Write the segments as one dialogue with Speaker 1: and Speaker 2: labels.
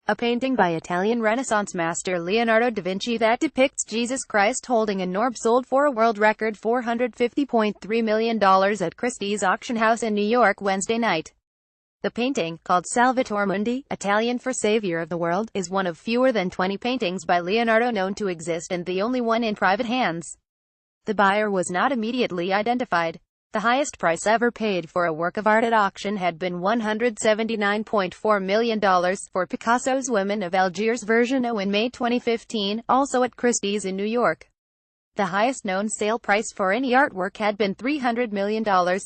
Speaker 1: a painting by Italian Renaissance master Leonardo da Vinci that depicts Jesus Christ holding an orb sold for a world record $450.3 million at Christie's auction house in New York Wednesday night. The painting, called Salvator Mundi, Italian for Savior of the World, is one of fewer than 20 paintings by Leonardo known to exist and the only one in private hands. The buyer was not immediately identified. The highest price ever paid for a work of art at auction had been $179.4 million for Picasso's Women of Algiers version in May 2015, also at Christie's in New York. The highest-known sale price for any artwork had been $300 million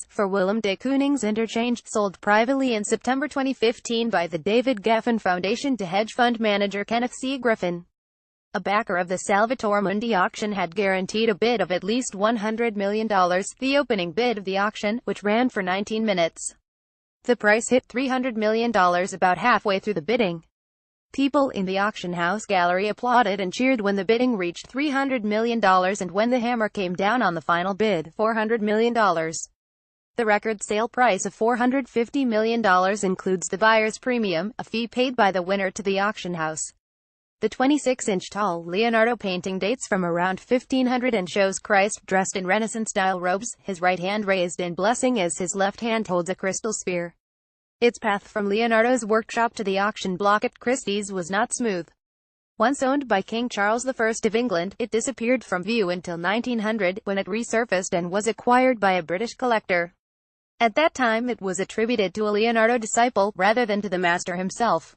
Speaker 1: for Willem de Kooning's Interchange, sold privately in September 2015 by the David Geffen Foundation to hedge fund manager Kenneth C. Griffin. A backer of the Salvator Mundi auction had guaranteed a bid of at least $100 million, the opening bid of the auction, which ran for 19 minutes. The price hit $300 million about halfway through the bidding. People in the auction house gallery applauded and cheered when the bidding reached $300 million and when the hammer came down on the final bid, $400 million. The record sale price of $450 million includes the buyer's premium, a fee paid by the winner to the auction house. The 26-inch tall Leonardo painting dates from around 1500 and shows Christ dressed in Renaissance-style robes, his right hand raised in blessing as his left hand holds a crystal sphere. Its path from Leonardo's workshop to the auction block at Christie's was not smooth. Once owned by King Charles I of England, it disappeared from view until 1900, when it resurfaced and was acquired by a British collector. At that time it was attributed to a Leonardo disciple, rather than to the master himself.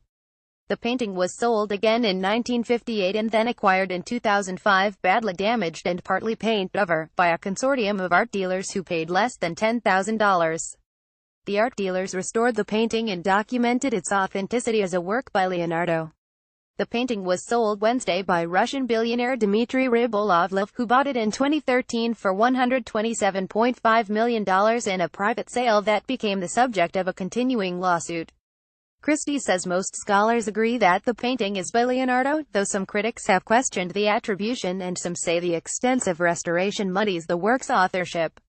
Speaker 1: The painting was sold again in 1958 and then acquired in 2005, badly damaged and partly paint over, by a consortium of art dealers who paid less than $10,000. The art dealers restored the painting and documented its authenticity as a work by Leonardo. The painting was sold Wednesday by Russian billionaire Dmitry Rybolovlev, who bought it in 2013 for $127.5 million in a private sale that became the subject of a continuing lawsuit. Christie says most scholars agree that the painting is by Leonardo, though some critics have questioned the attribution and some say the extensive restoration muddies the work's authorship.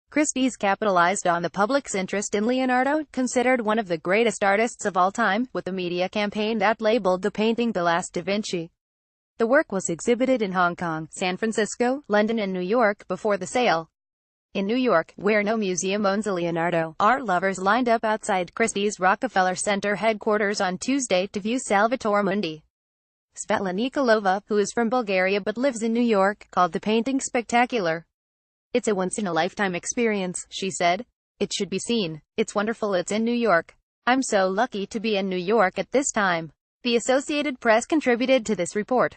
Speaker 1: Christie's capitalized on the public's interest in Leonardo, considered one of the greatest artists of all time, with a media campaign that labeled the painting The Last Da Vinci. The work was exhibited in Hong Kong, San Francisco, London and New York before the sale. In New York, where no museum owns a Leonardo, art lovers lined up outside Christie's Rockefeller Center headquarters on Tuesday to view Salvator Mundi. Svetlana Nikolova, who is from Bulgaria but lives in New York, called the painting spectacular. "It's a once-in-a-lifetime experience," she said. "It should be seen. It's wonderful it's in New York. I'm so lucky to be in New York at this time." The Associated Press contributed to this report.